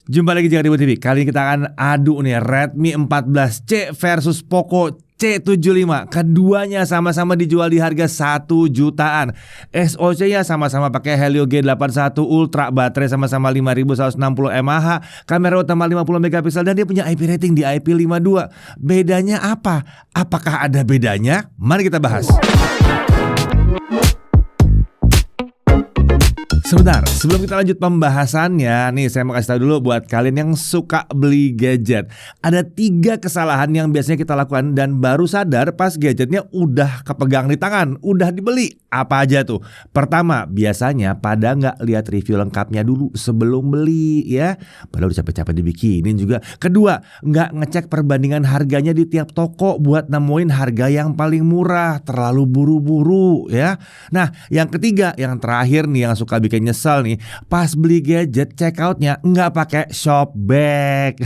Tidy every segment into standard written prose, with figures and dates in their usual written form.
Jumpa lagi di Ribut TV. Kali ini kita akan adu nih Redmi 14C versus Poco C75. Keduanya sama-sama dijual di harga 1 jutaan. SoC-nya sama-sama pakai Helio G81 Ultra, baterai sama-sama 5160 mAh, kamera utama 50 megapiksel dan dia punya IP rating di IP52. Bedanya apa? Apakah ada bedanya? Mari kita bahas. Sebentar, sebelum kita lanjut pembahasannya, nih saya mau kasih tahu dulu buat kalian yang suka beli gadget. Ada 3 kesalahan yang biasanya kita lakukan dan baru sadar pas gadgetnya udah kepegang di tangan, udah dibeli. Apa aja tuh? Pertama, biasanya pada nggak lihat review lengkapnya dulu sebelum beli ya. Padahal udah capek-capek dibikinin juga. Kedua, nggak ngecek perbandingan harganya di tiap toko buat nemuin harga yang paling murah. Terlalu buru-buru ya. Nah, yang ketiga, yang terakhir nih yang suka bikin nyesel nih, pas beli gadget checkoutnya nggak pakai shopback.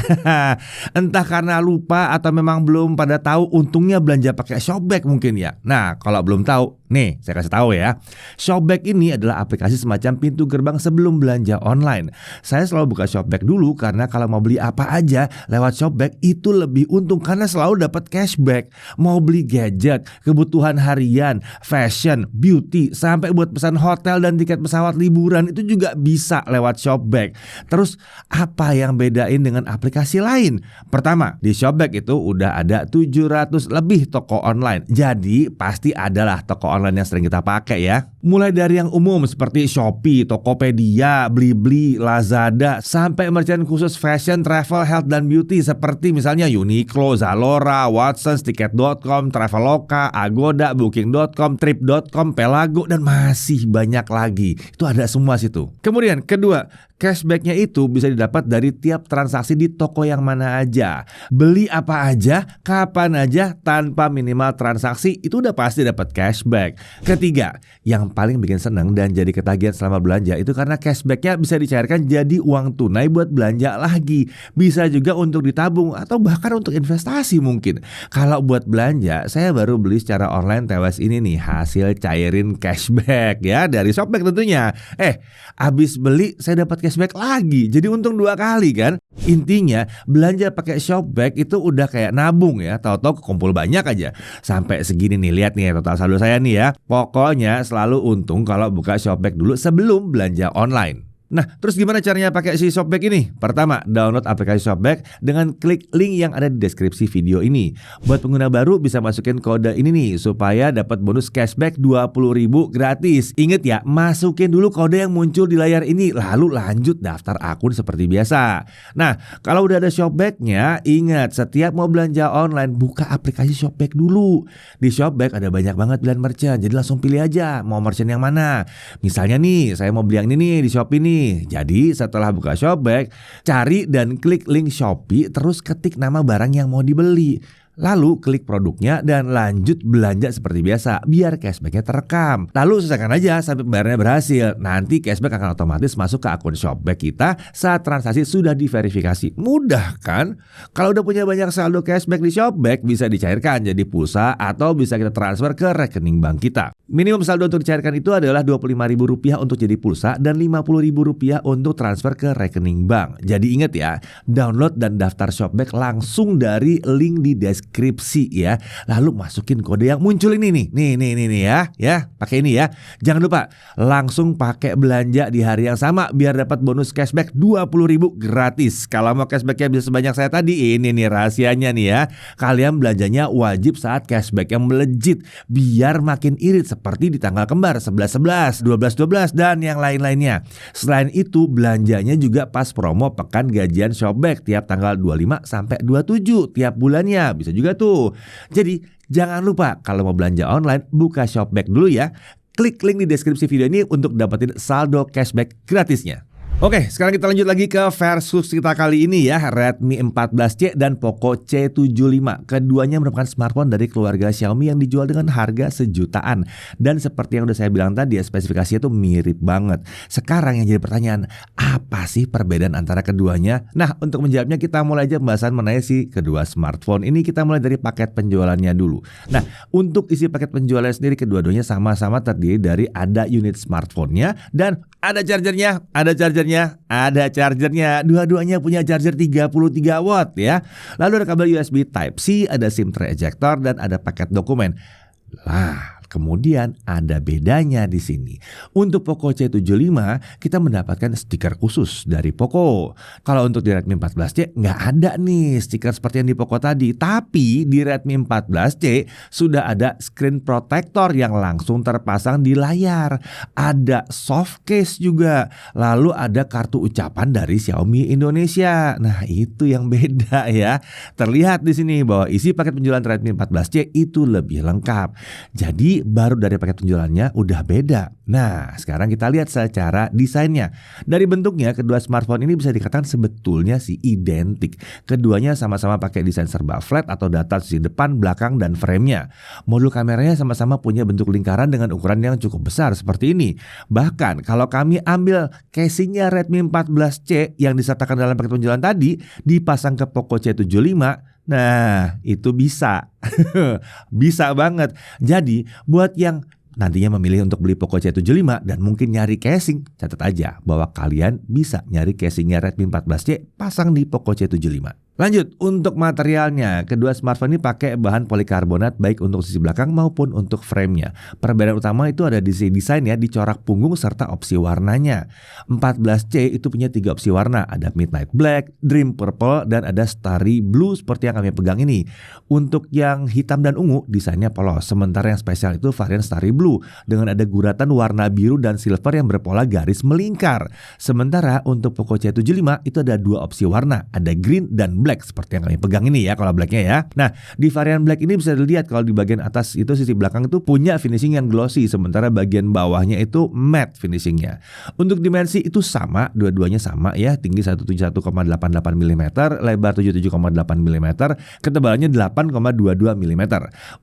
Entah karena lupa atau memang belum pada tahu untungnya belanja pakai shopback mungkin ya. Nah, kalau belum tahu, nih saya kasih tahu ya. Shopback ini adalah aplikasi semacam pintu gerbang sebelum belanja online. Saya selalu buka shopback dulu karena kalau mau beli apa aja lewat shopback itu lebih untung karena selalu dapat cashback. Mau beli gadget, kebutuhan harian, fashion, beauty, sampai buat pesan hotel dan tiket pesawat liburan itu juga bisa lewat shopback. Terus apa yang bedain dengan aplikasi lain? Pertama, di shopback itu udah ada 700 lebih toko online. Jadi pasti adalah toko online yang sering kita pakai ya. Mulai dari yang umum seperti Shopee, Tokopedia, Blibli, Lazada, sampai merchant khusus fashion, travel, health, dan beauty seperti misalnya Uniqlo, Zalora, Watsons, Tiket.com, Traveloka, Agoda, Booking.com, Trip.com, Pelago, dan masih banyak lagi. Itu ada semua situ. Kemudian kedua, cashbacknya itu bisa didapat dari tiap transaksi di toko yang mana aja. Beli apa aja, kapan aja, tanpa minimal transaksi, itu udah pasti dapat cashback. Ketiga, yang paling bikin seneng dan jadi ketagihan selama belanja itu karena cashbacknya bisa dicairkan jadi uang tunai buat belanja lagi. Bisa juga untuk ditabung atau bahkan untuk investasi mungkin. Kalau buat belanja, saya baru beli secara online TWS ini nih, hasil cairin cashback ya dari shopback tentunya. Abis beli saya dapat cashback lagi, jadi untung 2 kali kan. Intinya belanja pakai shopback itu udah kayak nabung ya, tahu-tahu kekumpul banyak aja. Sampai segini nih, lihat nih total saldo saya nih ya. Pokoknya selalu untung kalau buka shopback dulu sebelum belanja online. Nah, terus gimana caranya pakai si shopback ini? Pertama, download aplikasi shopback dengan klik link yang ada di deskripsi video ini. Buat pengguna baru bisa masukin kode ini nih supaya dapat bonus cashback 20.000 gratis. Ingat ya, masukin dulu kode yang muncul di layar ini, lalu lanjut daftar akun seperti biasa. Nah, kalau udah ada shopbacknya, ingat setiap mau belanja online buka aplikasi shopback dulu. Di shopback ada banyak banget pilihan merchant, jadi langsung pilih aja mau merchant yang mana. Misalnya nih, saya mau beli yang ini nih di Shopee nih. Jadi setelah buka shopback, cari dan klik link Shopee, terus ketik nama barang yang mau dibeli. Lalu klik produknya dan lanjut belanja seperti biasa biar cashbacknya terekam. Lalu selesaikan aja sampai pembayarannya berhasil. Nanti cashback akan otomatis masuk ke akun shopback kita saat transaksi sudah diverifikasi. Mudah kan? Kalau udah punya banyak saldo cashback di shopback bisa dicairkan jadi pulsa atau bisa kita transfer ke rekening bank kita. Minimum saldo untuk dicairkan itu adalah Rp25.000 untuk jadi pulsa dan Rp50.000 untuk transfer ke rekening bank. Jadi ingat ya, download dan daftar shopback langsung dari link di deskripsi ya. Lalu masukin kode yang muncul ini nih. Nih ya. Pakai ini ya. Jangan lupa langsung pakai belanja di hari yang sama biar dapat bonus cashback 20.000 gratis. Kalau mau cashbacknya bisa sebanyak saya tadi, ini nih rahasianya nih ya. Kalian belanjanya wajib saat cashback yang melejit biar makin irit seperti di tanggal kembar 11-11, 12-12 dan yang lain-lainnya. Selain itu belanjanya juga pas promo pekan gajian shopback tiap tanggal 25 sampai 27 tiap bulannya. Bisa juga tuh. Jadi jangan lupa kalau mau belanja online buka shopback dulu ya. Klik link di deskripsi video ini untuk dapetin saldo cashback gratisnya. Oke, sekarang kita lanjut lagi ke versus kita kali ini ya, Redmi 14C dan Poco C75. Keduanya merupakan smartphone dari keluarga Xiaomi yang dijual dengan harga sejutaan. Dan seperti yang udah saya bilang tadi ya, spesifikasinya tuh mirip banget. Sekarang yang jadi pertanyaan, apa sih perbedaan antara keduanya? Nah, untuk menjawabnya kita mulai aja pembahasan mengenai si kedua smartphone ini. Kita mulai dari paket penjualannya dulu. Nah, untuk isi paket penjualannya sendiri, kedua-duanya sama-sama terdiri dari ada unit smartphone-nya dan ada chargernya chargernya? Ada chargernya. Dua-duanya punya charger 33 watt ya. Lalu ada kabel USB Type-C, ada SIM tray ejector, dan ada paket dokumen. Lah, kemudian ada bedanya di sini. Untuk Poco C75 kita mendapatkan stiker khusus dari Poco. Kalau untuk di Redmi 14C nggak ada nih stiker seperti yang di Poco tadi. Tapi di Redmi 14C sudah ada screen protector yang langsung terpasang di layar. Ada soft case juga. Lalu ada kartu ucapan dari Xiaomi Indonesia. Nah, itu yang beda ya. Terlihat di sini bahwa isi paket penjualan Redmi 14C itu lebih lengkap. Jadi baru dari paket penjualannya udah beda. Nah, sekarang kita lihat secara desainnya. Dari bentuknya, kedua smartphone ini bisa dikatakan sebetulnya sih identik. Keduanya sama-sama pakai desain serba flat atau datar sisi depan, belakang, dan frame-nya. Modul kameranya sama-sama punya bentuk lingkaran dengan ukuran yang cukup besar seperti ini. Bahkan kalau kami ambil casingnya Redmi 14C yang disertakan dalam paket penjualan tadi, dipasang ke Poco C75, nah, itu bisa. Bisa banget. Jadi, buat yang nantinya memilih untuk beli Poco C75 dan mungkin nyari casing, catat aja bahwa kalian bisa nyari casingnya Redmi 14C pasang di Poco C75. Lanjut, untuk materialnya, kedua smartphone ini pakai bahan polikarbonat baik untuk sisi belakang maupun untuk frame-nya. Perbedaan utama itu ada di sisi desain ya, di corak punggung serta opsi warnanya. 14C itu punya 3 opsi warna, ada Midnight Black, Dream Purple, dan ada Starry Blue seperti yang kami pegang ini. Untuk yang hitam dan ungu, desainnya polos. Sementara yang spesial itu varian Starry Blue dengan ada guratan warna biru dan silver yang berpola garis melingkar. Sementara untuk Poco C75 itu ada 2 opsi warna, ada green dan black seperti yang kami pegang ini ya, kalau blacknya ya. Nah, di varian black ini bisa dilihat kalau di bagian atas itu sisi belakang itu punya finishing yang glossy, sementara bagian bawahnya itu matte finishingnya. Untuk dimensi itu sama, dua-duanya sama ya, tinggi 171,88 mm, lebar 77,8 mm, ketebalannya 8,22 mm.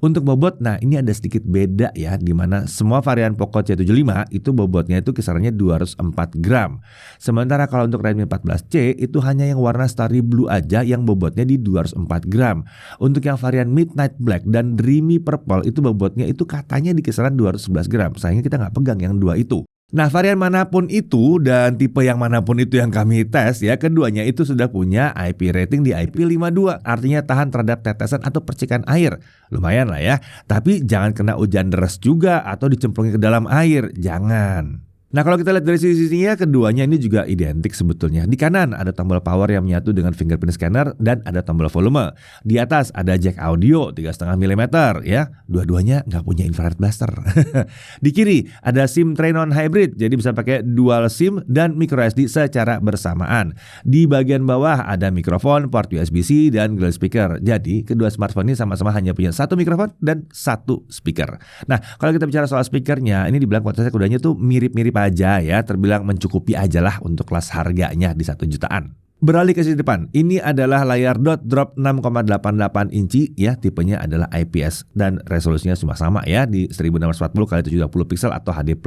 Untuk bobot, nah ini ada sedikit beda ya, di mana semua varian Poco C75 itu bobotnya itu kisarannya 204 gram. Sementara kalau untuk Redmi 14C itu hanya yang warna Starry Blue aja yang bobotnya di 204 gram. Untuk yang varian Midnight Black dan Dreamy Purple itu bobotnya itu katanya di kisaran 211 gram. Sayangnya kita nggak pegang yang dua itu. Nah, varian manapun itu dan tipe yang manapun itu yang kami tes ya, keduanya itu sudah punya IP rating di IP52, artinya tahan terhadap tetesan atau percikan air. Lumayan lah ya, tapi jangan kena hujan deras juga atau dicemplungi ke dalam air, jangan. Nah, kalau kita lihat dari sisi-sisinya, keduanya ini juga identik sebetulnya. Di kanan ada tombol power yang menyatu dengan fingerprint scanner dan ada tombol volume. Di atas ada jack audio 3,5 mm ya. Dua-duanya nggak punya infrared blaster. Di kiri ada SIM tray non hybrid, jadi bisa pakai dual SIM dan micro SD secara bersamaan. Di bagian bawah ada mikrofon, port USB-C dan grill speaker. Jadi kedua smartphone ini sama-sama hanya punya satu mikrofon dan satu speaker. Nah, kalau kita bicara soal speakernya, ini dibilang kualitasnya keduanya tuh mirip-mirip aja ya, terbilang mencukupi aja lah untuk kelas harganya di 1 jutaan. Beralih ke sisi depan, ini adalah layar dot drop 6,88 inci ya, tipenya adalah IPS dan resolusinya cuma sama ya di 1640x720 pixel atau HD+.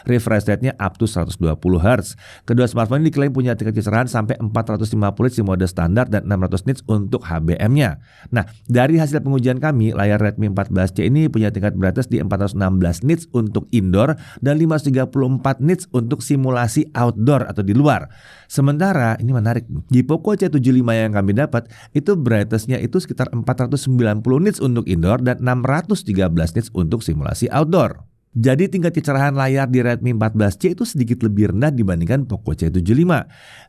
Refresh rate-nya up to 120 Hz. Kedua smartphone ini diklaim punya tingkat kecerahan sampai 450 nits di mode standar dan 600 nits untuk HBM-nya. Nah, dari hasil pengujian kami, layar Redmi 14C ini punya tingkat brightness di 416 nits untuk indoor dan 534 nits untuk simulasi outdoor atau di luar. Sementara ini menarik, di Poco C75 yang kami dapat itu brightness-nya itu sekitar 490 nits untuk indoor dan 613 nits untuk simulasi outdoor. Jadi tingkat kecerahan layar di Redmi 14C itu sedikit lebih rendah dibandingkan Poco C75.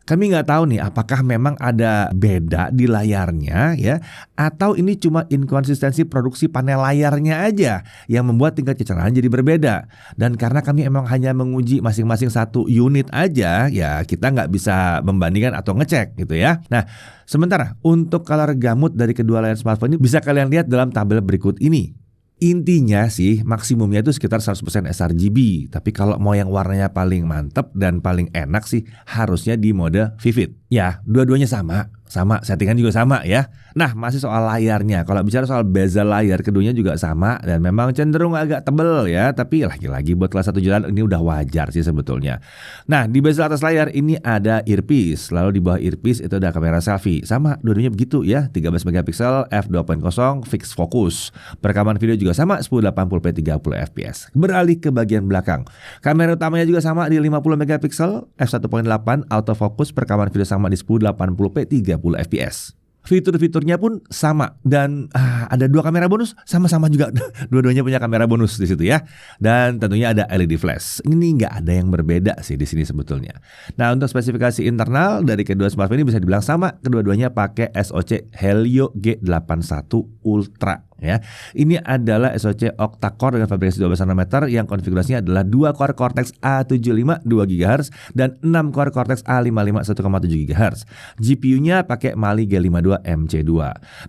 Kami nggak tahu nih apakah memang ada beda di layarnya ya, atau ini cuma inkonsistensi produksi panel layarnya aja yang membuat tingkat kecerahan jadi berbeda. Dan karena kami emang hanya menguji masing-masing satu unit aja, ya kita nggak bisa membandingkan atau ngecek gitu ya. Nah, sementara untuk color gamut dari kedua layar smartphone ini bisa kalian lihat dalam tabel berikut ini. Intinya sih maksimumnya itu sekitar 100% sRGB. Tapi kalau mau yang warnanya paling mantep dan paling enak sih harusnya di mode Vivid. Ya, dua-duanya sama sama, settingan juga sama ya. Nah, masih soal layarnya. Kalau bicara soal bezel layar, keduanya juga sama dan memang cenderung agak tebel ya. Tapi lagi-lagi buat kelas 1 jalan ini udah wajar sih sebetulnya. Nah, di bezel atas layar ini ada earpiece. Lalu di bawah earpiece itu ada kamera selfie. Sama, dua-duanya begitu ya. 13 megapiksel f2.0 fixed focus. Perekaman video juga sama 1080p 30 fps. Beralih ke bagian belakang. Kamera utamanya juga sama di 50 megapiksel f1.8 autofocus. Perekaman video sama di 1080p 30 fps. Fitur-fiturnya pun sama dan ada dua kamera bonus, sama-sama juga dua-duanya punya kamera bonus di situ ya. Dan tentunya ada LED flash. Ini nggak ada yang berbeda sih di sini sebetulnya. Nah, untuk spesifikasi internal dari kedua smartphone ini bisa dibilang sama. Kedua-duanya pakai SoC Helio G81 Ultra. Ya, ini adalah SoC octa-core dengan fabrikasi 12 nanometer yang konfigurasinya adalah 2 core Cortex A75 2 GHz dan 6 core Cortex A55 1,7 GHz. GPU-nya pakai Mali G52 MC2.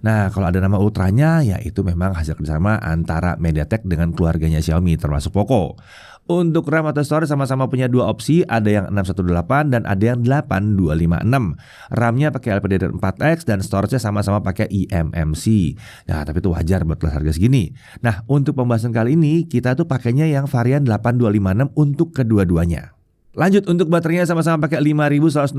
Nah, kalau ada nama ultranya ya itu memang hasil kerjasama antara MediaTek dengan keluarganya Xiaomi termasuk Poco. Untuk RAM atau storage sama-sama punya dua opsi, ada yang 618 dan ada yang 8256. RAM-nya pakai LPDDR4X dan storage-nya sama-sama pakai eMMC. Nah, tapi itu wajar buat kelas harga segini. Nah, untuk pembahasan kali ini kita tuh pakainya yang varian 8256 untuk kedua-duanya. Lanjut, untuk baterainya sama-sama pakai 5160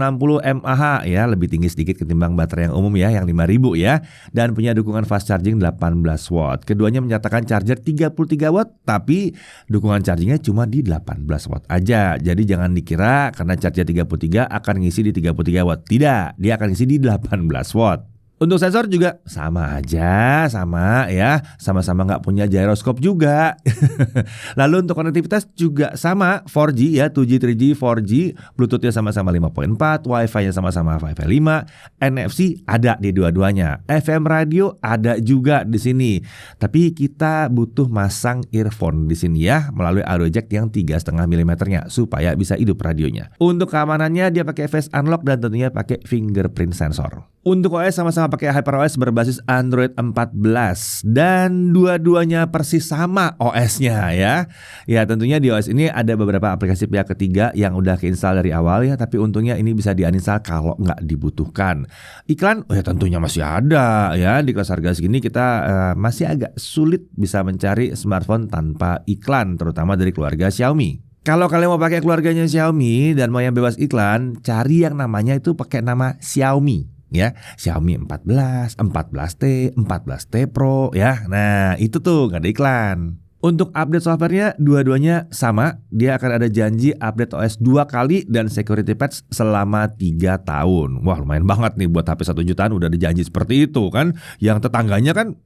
mAh ya, lebih tinggi sedikit ketimbang baterai yang umum ya, yang 5000 ya, dan punya dukungan fast charging 18 watt. Keduanya menyatakan charger 33 watt, tapi dukungan chargingnya cuma di 18 watt aja. Jadi jangan dikira karena charger 33 akan ngisi di 33 watt. Tidak, dia akan ngisi di 18 watt. Untuk sensor juga sama aja, sama ya, sama-sama nggak punya gyroscope juga. Lalu untuk konektivitas juga sama, 4G ya, 2G, 3G, 4G, Bluetooth-nya sama-sama 5.4, Wi-Fi-nya sama-sama Wi-Fi 5, NFC ada di dua-duanya, FM radio ada juga di sini. Tapi kita butuh masang earphone di sini ya, melalui audio jack yang 3,5 mm-nya supaya bisa hidup radionya. Untuk keamanannya dia pakai face unlock dan tentunya pakai fingerprint sensor. Untuk OS sama-sama pakai HyperOS berbasis Android 14 dan dua-duanya persis sama OS-nya ya. Ya, tentunya di OS ini ada beberapa aplikasi pihak ketiga yang udah keinstall dari awal ya, tapi untungnya ini bisa di-uninstall kalau nggak dibutuhkan. Iklan ya tentunya masih ada ya. Di kelas harga segini kita masih agak sulit bisa mencari smartphone tanpa iklan, terutama dari keluarga Xiaomi. Kalau kalian mau pakai keluarganya Xiaomi dan mau yang bebas iklan, cari yang namanya itu pakai nama Xiaomi. Ya, Xiaomi 14, 14T, 14T Pro ya. Nah, itu tuh gak ada iklan. Untuk update softwarenya dua-duanya sama. Dia akan ada janji update OS 2 kali dan security patch selama 3 tahun. Wah, lumayan banget nih buat HP 1 jutaan udah ada janji seperti itu kan. Yang tetangganya kan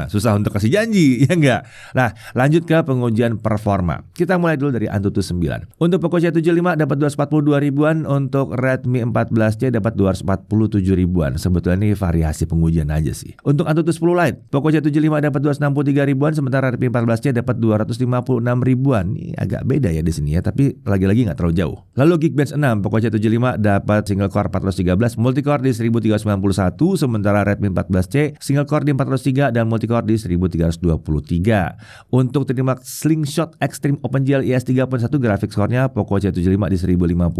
susah untuk kasih janji, ya enggak? Nah, lanjut ke pengujian performa. Kita mulai dulu dari Antutu 9. Untuk Poco C75 dapat 242 ribuan, untuk Redmi 14C dapat 247 ribuan. Sebetulnya ini variasi pengujian aja sih. Untuk Antutu 10 Lite, Poco C75 dapat 263 ribuan, sementara Redmi 14C dapat 256 ribuan. Ini agak beda ya di sini ya, tapi lagi-lagi nggak terlalu jauh. Lalu Geekbench 6, Poco C75 dapat single core 413, multicore di 1391, sementara Redmi 14C single core di 403 dan multicore di 1323. Untuk Trimax Slingshot Extreme OpenGL IS 3.1 graphics core-nya Poco C75 di 1050,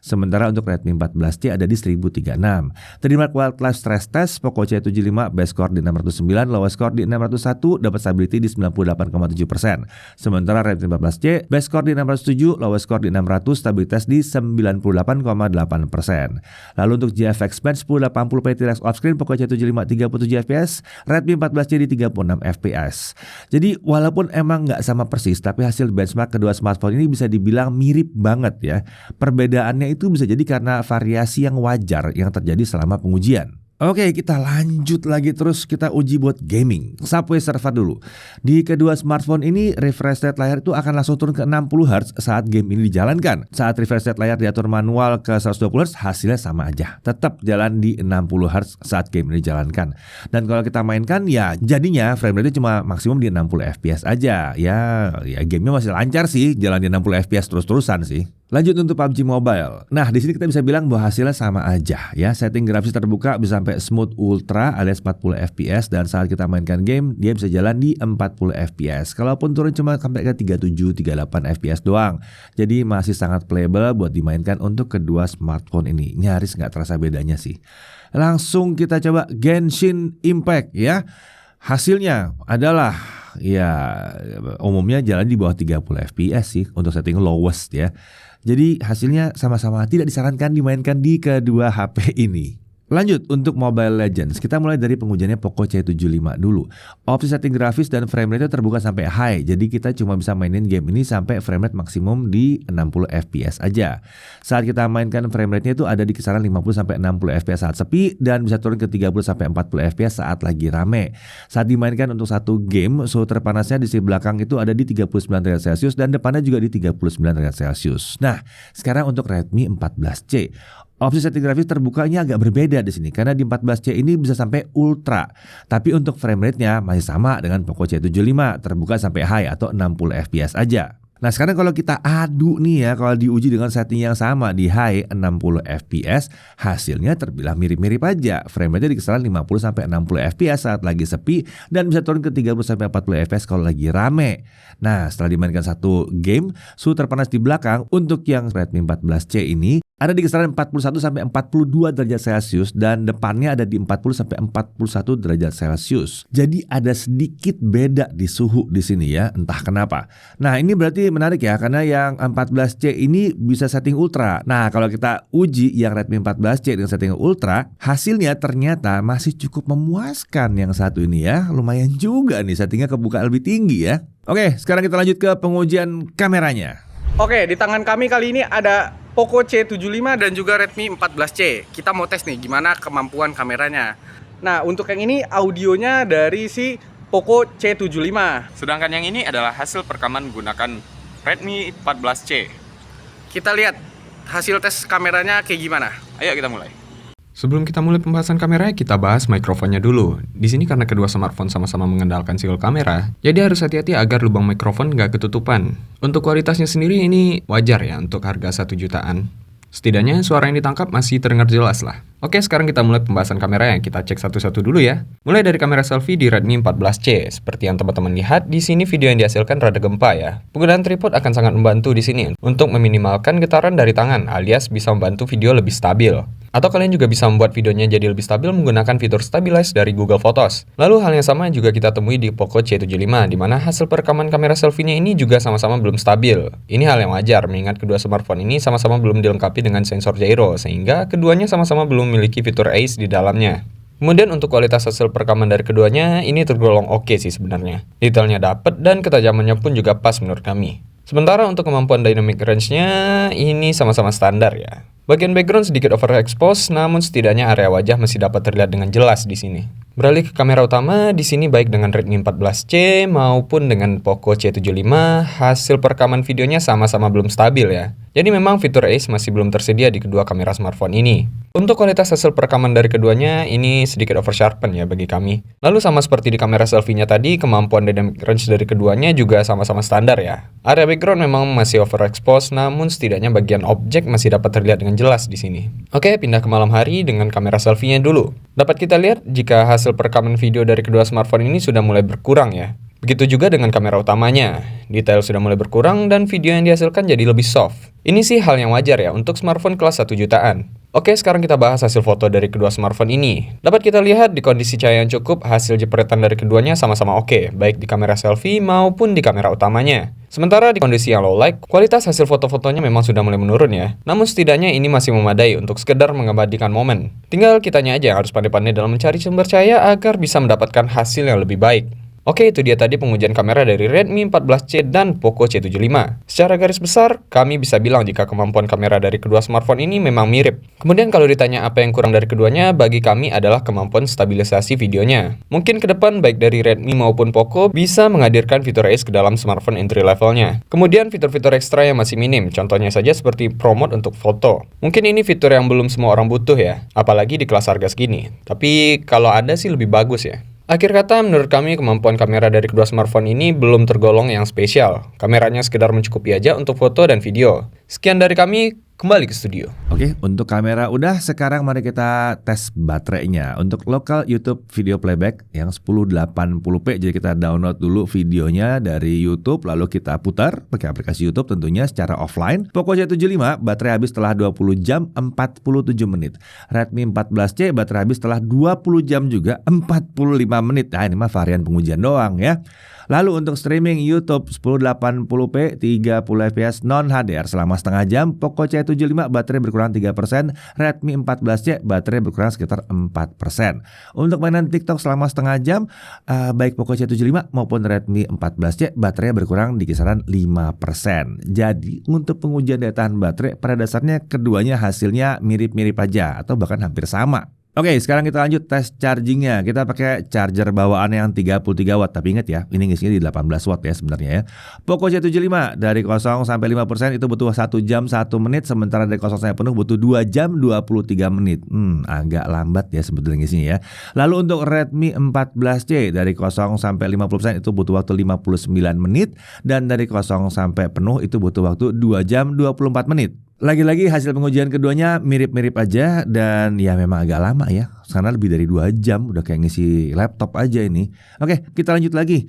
sementara untuk Redmi 14C ada di 1036. Trimax Wildlife Stress Test Poco C75 base core di 609, lowest core di 601, dapat stability di 98,7%. Sementara Redmi 14C base score di 607, lowest score di 600, stabilitas di 98,8%. Lalu untuk GFX Bench 1080p T-Rex off-screen Poco C75 37 fps, Redmi 14C di 36 fps. Jadi walaupun emang nggak sama persis, tapi hasil benchmark kedua smartphone ini bisa dibilang mirip banget ya. Perbedaannya itu bisa jadi karena variasi yang wajar yang terjadi selama pengujian. Oke, kita lanjut lagi terus, kita uji buat gaming. Subway Surfer dulu. Di kedua smartphone ini refresh rate layar itu akan langsung turun ke 60 Hz saat game ini dijalankan. Saat refresh rate layar diatur manual ke 120 Hz, hasilnya sama aja. Tetap jalan di 60 Hz saat game ini dijalankan. Dan kalau kita mainkan ya jadinya frame rate cuma maksimum di 60 fps aja. Ya gamenya masih lancar sih, jalan di 60 fps terus-terusan sih. Lanjut untuk PUBG Mobile. Nah, di sini kita bisa bilang bahwa hasilnya sama aja ya. Setting grafis terbuka bisa sampai smooth ultra alias 40 fps dan saat kita mainkan game, dia bisa jalan di 40 fps. Kalaupun turun cuma sampai ke 37, 38 fps doang. Jadi masih sangat playable buat dimainkan untuk kedua smartphone ini. Nyaris nggak terasa bedanya sih. Langsung kita coba Genshin Impact ya. Hasilnya adalah ya umumnya jalan di bawah 30 fps sih untuk setting lowest ya. Jadi hasilnya sama-sama tidak disarankan dimainkan di kedua HP ini. Lanjut untuk Mobile Legends, kita mulai dari pengujiannya Poco C75 dulu. Opsi setting grafis dan frame rate terbuka sampai high, jadi kita cuma bisa mainin game ini sampai frame rate maksimum di 60 fps aja. Saat kita mainkan frame rate-nya itu ada di kisaran 50 sampai 60 fps saat sepi dan bisa turun ke 30 sampai 40 fps saat lagi rame. Saat dimainkan untuk satu game, suhu terpanasnya di sisi belakang itu ada di 39 derajat Celcius dan depannya juga di 39 derajat Celcius. Nah, sekarang untuk Redmi 14C. Opsi setting grafis terbukanya agak berbeda di sini karena di 14C ini bisa sampai ultra. Tapi untuk frame rate-nya masih sama dengan Poco C75, terbuka sampai high atau 60 fps aja. Nah, sekarang kalau kita adu nih ya, kalau diuji dengan setting yang sama di high 60 fps, hasilnya terbilang mirip-mirip aja. Frame rate-nya di kisaran 50 sampai 60 fps saat lagi sepi dan bisa turun ke 30 sampai 40 fps kalau lagi rame. Nah, setelah dimainkan satu game, suhu terpanas di belakang untuk yang Redmi 14C ini ada di kisaran 41 sampai 42 derajat Celcius dan depannya ada di 40 sampai 41 derajat Celcius. Jadi ada sedikit beda di suhu di sini ya, entah kenapa. Nah, ini berarti menarik ya karena yang 14C ini bisa setting ultra. Nah, kalau kita uji yang Redmi 14C dengan setting ultra, hasilnya ternyata masih cukup memuaskan yang satu ini ya. Lumayan juga nih settingnya kebuka lebih tinggi ya. Oke, sekarang kita lanjut ke pengujian kameranya. Oke, di tangan kami kali ini ada Poco C75 dan juga Redmi 14C. Kita mau tes nih gimana kemampuan kameranya. Nah, untuk yang ini audionya dari si Poco C75. Sedangkan yang ini adalah hasil perekaman menggunakan Redmi 14C. Kita lihat hasil tes kameranya kayak gimana. Ayo kita mulai. Sebelum kita mulai pembahasan kamera, kita bahas mikrofonnya dulu. Di sini karena kedua smartphone sama-sama mengandalkan single kamera, jadi harus hati-hati agar lubang mikrofon nggak ketutupan. Untuk kualitasnya sendiri ini wajar ya untuk harga 1 jutaan. Setidaknya suara yang ditangkap masih terdengar jelas lah. Oke, sekarang kita mulai pembahasan kamera yang kita cek satu-satu dulu ya. Mulai dari kamera selfie di Redmi 14C. Seperti yang teman-teman lihat, di sini video yang dihasilkan rada gempa ya. Penggunaan tripod akan sangat membantu di sini untuk meminimalkan getaran dari tangan, alias bisa membantu video lebih stabil. Atau kalian juga bisa membuat videonya jadi lebih stabil menggunakan fitur Stabilize dari Google Photos. Lalu hal yang sama juga kita temui di Poco C75, di mana hasil perekaman kamera selfie-nya ini juga sama-sama belum stabil. Ini hal yang wajar, mengingat kedua smartphone ini sama-sama belum dilengkapi dengan sensor gyro, sehingga keduanya sama-sama belum memiliki fitur ACE di dalamnya. Kemudian untuk kualitas hasil perekaman dari keduanya, ini tergolong oke sih sebenarnya. Detailnya dapet dan ketajamannya pun juga pas menurut kami. Sementara untuk kemampuan dynamic range-nya, ini sama-sama standar ya. Bagian background sedikit overexpose, namun setidaknya area wajah masih dapat terlihat dengan jelas di sini. Beralih ke kamera utama, di sini baik dengan Redmi 14C maupun dengan Poco C75, hasil perekaman videonya sama-sama belum stabil ya. Jadi memang fitur ACE masih belum tersedia di kedua kamera smartphone ini. Untuk kualitas hasil perekaman dari keduanya, ini sedikit oversharpen ya bagi kami. Lalu sama seperti di kamera selfie-nya tadi, kemampuan dynamic range dari keduanya juga sama-sama standar ya. Area background memang masih overexpose, namun setidaknya bagian objek masih dapat terlihat dengan jelas di sini. Oke, pindah ke malam hari dengan kamera selfie-nya dulu. Dapat kita lihat jika hasil perekaman video dari kedua smartphone ini sudah mulai berkurang ya. Begitu juga dengan kamera utamanya. Detail sudah mulai berkurang dan video yang dihasilkan jadi lebih soft. Ini sih hal yang wajar ya untuk smartphone kelas 1 jutaan. Oke, sekarang kita bahas hasil foto dari kedua smartphone ini. Dapat kita lihat di kondisi cahaya yang cukup, hasil jepretan dari keduanya sama-sama oke, baik di kamera selfie maupun di kamera utamanya. Sementara di kondisi yang low light, kualitas hasil foto-fotonya memang sudah mulai menurun ya. Namun setidaknya ini masih memadai untuk sekedar mengabadikan momen. Tinggal kitanya aja yang harus pandai-pandai dalam mencari sumber cahaya agar bisa mendapatkan hasil yang lebih baik. Oke, itu dia tadi pengujian kamera dari Redmi 14C dan Poco C75. Secara garis besar, kami bisa bilang jika kemampuan kamera dari kedua smartphone ini memang mirip. Kemudian kalau ditanya apa yang kurang dari keduanya, bagi kami adalah kemampuan stabilisasi videonya. Mungkin ke depan baik dari Redmi maupun Poco bisa menghadirkan fitur ACE ke dalam smartphone entry levelnya. Kemudian fitur-fitur ekstra yang masih minim, contohnya saja seperti Pro Mode untuk foto. Mungkin ini fitur yang belum semua orang butuh ya, apalagi di kelas harga segini. Tapi kalau ada sih lebih bagus ya. Akhir kata, menurut kami kemampuan kamera dari kedua smartphone ini belum tergolong yang spesial. Kameranya sekedar mencukupi aja untuk foto dan video. Sekian dari kami, kembali ke studio. Oke, untuk kamera udah, sekarang mari kita tes baterainya. Untuk lokal YouTube video playback yang 1080p, jadi kita download dulu videonya dari YouTube, lalu kita putar pakai aplikasi YouTube tentunya secara offline. Poco C75 baterai habis setelah 20 jam 47 menit. Redmi 14C baterai habis setelah 20 jam juga 45 menit. Nah, ini mah varian pengujian doang ya. Lalu untuk streaming YouTube 1080p 30 fps non HDR selama setengah jam, Poco C75 baterai berkurang 3%, Redmi 14C baterai berkurang sekitar 4%. Untuk mainan TikTok selama setengah jam, baik Poco C75 maupun Redmi 14C baterai berkurang di kisaran 5%. Jadi untuk pengujian daya tahan baterai pada dasarnya keduanya hasilnya mirip-mirip aja atau bahkan hampir sama. Oke, sekarang kita lanjut tes chargingnya. Kita pakai charger bawaan yang 33 watt. Tapi ingat ya, ini ngisinya di 18 watt ya sebenarnya ya. Poco C75 dari 0 sampai 5% itu butuh 1 jam 1 menit. Sementara dari 0 sampai penuh butuh 2 jam 23 menit. Agak lambat ya sebetulnya ngisinya ya. Lalu untuk Redmi 14C dari 0 sampai 50% itu butuh waktu 59 menit. Dan dari 0 sampai penuh itu butuh waktu 2 jam 24 menit. Lagi-lagi hasil pengujian keduanya mirip-mirip aja dan ya memang agak lama ya. Karena lebih dari 2 jam udah kayak ngisi laptop aja ini. Oke, kita lanjut lagi.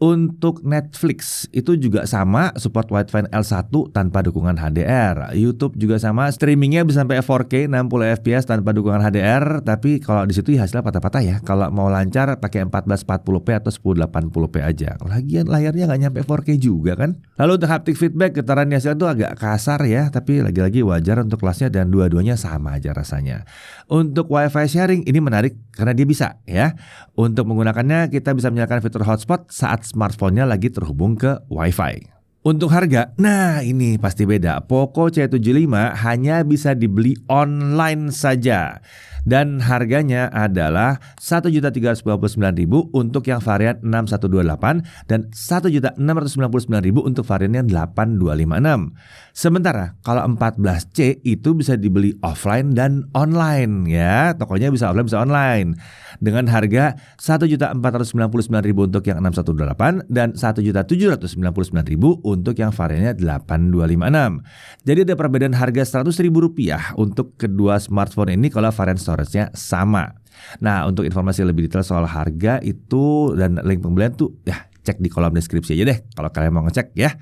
Untuk Netflix itu juga sama, support Widevine L1 tanpa dukungan HDR. YouTube juga sama, streamingnya bisa sampai 4K 60 fps tanpa dukungan HDR. Tapi kalau di situ ya hasilnya patah-patah ya. Kalau mau lancar pakai 1440p atau 1080p aja. Lagian layarnya nggak nyampe 4K juga kan. Lalu untuk haptic feedback, getaran hasilnya tuh agak kasar ya. Tapi lagi-lagi wajar untuk kelasnya dan dua-duanya sama aja rasanya. Untuk Wi-Fi sharing ini menarik karena dia bisa ya. Untuk menggunakannya kita bisa menyalakan fitur hotspot saat smartphone-nya lagi terhubung ke Wi-Fi. Untuk harga, nah ini pasti beda. Poco C75 hanya bisa dibeli online saja. Dan harganya adalah Rp1.399.000 untuk yang varian 6128 dan Rp1.699.000 untuk varian yang 8256. Sementara kalau 14C itu bisa dibeli offline dan online ya. Tokonya bisa offline bisa online. Dengan harga Rp1.499.000 untuk yang 6128 dan Rp1.799.000 untuk yang variannya 8256. Jadi ada perbedaan harga Rp100.000 untuk kedua smartphone ini kalau varian storage-nya sama. Nah, untuk informasi lebih detail soal harga itu dan link pembelian tuh ya cek di kolom deskripsi aja deh kalau kalian mau ngecek ya.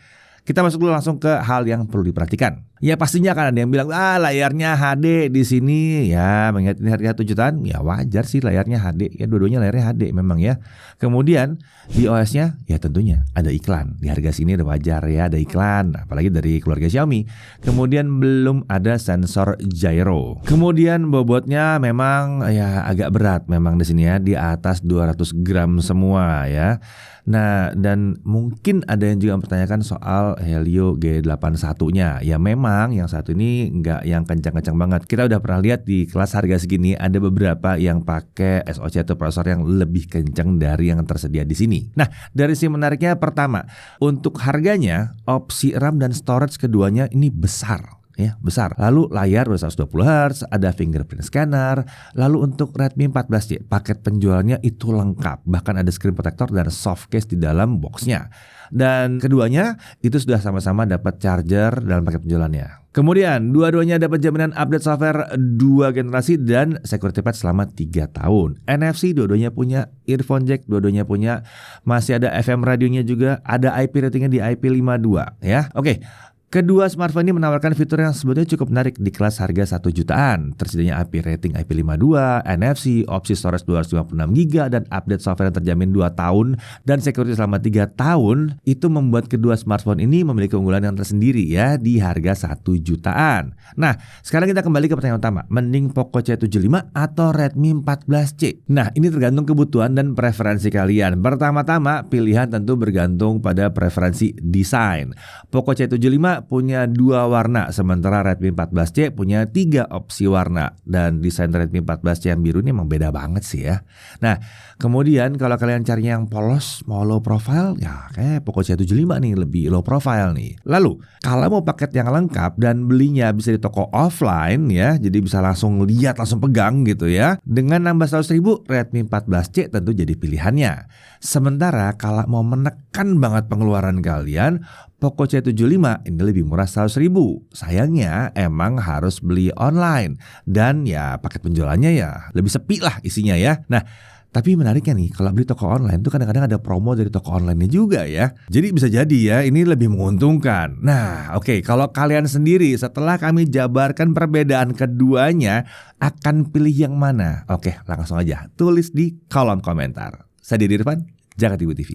Kita masuk dulu langsung ke hal yang perlu diperhatikan. Ya pastinya kan ada yang bilang layarnya HD di sini ya, mengingat ini harga 7 jutaan ya wajar sih layarnya HD ya, dua-duanya layarnya HD memang ya. Kemudian di OS-nya ya tentunya ada iklan. Di harga sini udah wajar ya ada iklan, apalagi dari keluarga Xiaomi. Kemudian belum ada sensor gyro. Kemudian bobotnya memang ya agak berat memang di sini ya, di atas 200 gram semua ya. Nah, dan mungkin ada yang juga mempertanyakan soal Helio G81-nya. Ya memang yang satu ini nggak yang kencang-kencang banget. Kita udah pernah lihat di kelas harga segini ada beberapa yang pakai SoC atau prosesor yang lebih kencang dari yang tersedia di sini. Nah, dari sisi menariknya pertama, untuk harganya opsi RAM dan storage keduanya ini besar. Ya, besar. Lalu layar 120 Hz, ada fingerprint scanner. Lalu untuk Redmi 14C, paket penjualannya itu lengkap. Bahkan ada screen protector dan soft case di dalam boxnya. Dan keduanya itu sudah sama-sama dapat charger dalam paket penjualannya. Kemudian dua-duanya dapat jaminan update software 2 generasi dan security patch selama 3 tahun. NFC dua-duanya punya, earphone jack dua-duanya punya, masih ada FM radionya juga, ada IP ratingnya di IP52 ya. Oke. Kedua smartphone ini menawarkan fitur yang sebetulnya cukup menarik di kelas harga 1 jutaan. Tersedianya IP rating IP52, NFC, opsi storage 256GB dan update software yang terjamin 2 tahun dan security selama 3 tahun. Itu membuat kedua smartphone ini memiliki keunggulan yang tersendiri ya di harga 1 jutaan. Nah, sekarang kita kembali ke pertanyaan utama. Mending Poco C75 atau Redmi 14C? Nah, ini tergantung kebutuhan dan preferensi kalian. Pertama-tama, pilihan tentu bergantung pada preferensi desain. Poco C75 punya 2 warna, sementara Redmi 14C punya 3 opsi warna. Dan desain Redmi 14C yang biru ini memang beda banget sih ya. Nah, kemudian kalau kalian cari yang polos, mau low profile, ya kayak Poco C75 nih, lebih low profile nih. Lalu, kalau mau paket yang lengkap dan belinya bisa di toko offline ya, jadi bisa langsung lihat, langsung pegang gitu ya. Dengan nambah 100.000, Redmi 14C tentu jadi pilihannya. Sementara kalau mau menekan banget pengeluaran kalian, Poco C75 ini lebih murah 100.000. Sayangnya emang harus beli online dan ya paket penjualannya ya lebih sepi lah isinya ya. Nah, tapi menariknya nih, kalau beli toko online tuh kadang-kadang ada promo dari toko online-nya juga ya. Jadi bisa jadi ya ini lebih menguntungkan. Nah, oke, kalau kalian sendiri setelah kami jabarkan perbedaan keduanya akan pilih yang mana? Oke, langsung aja tulis di kolom komentar. Saya Didi Irfan, Jakarta Ibu TV.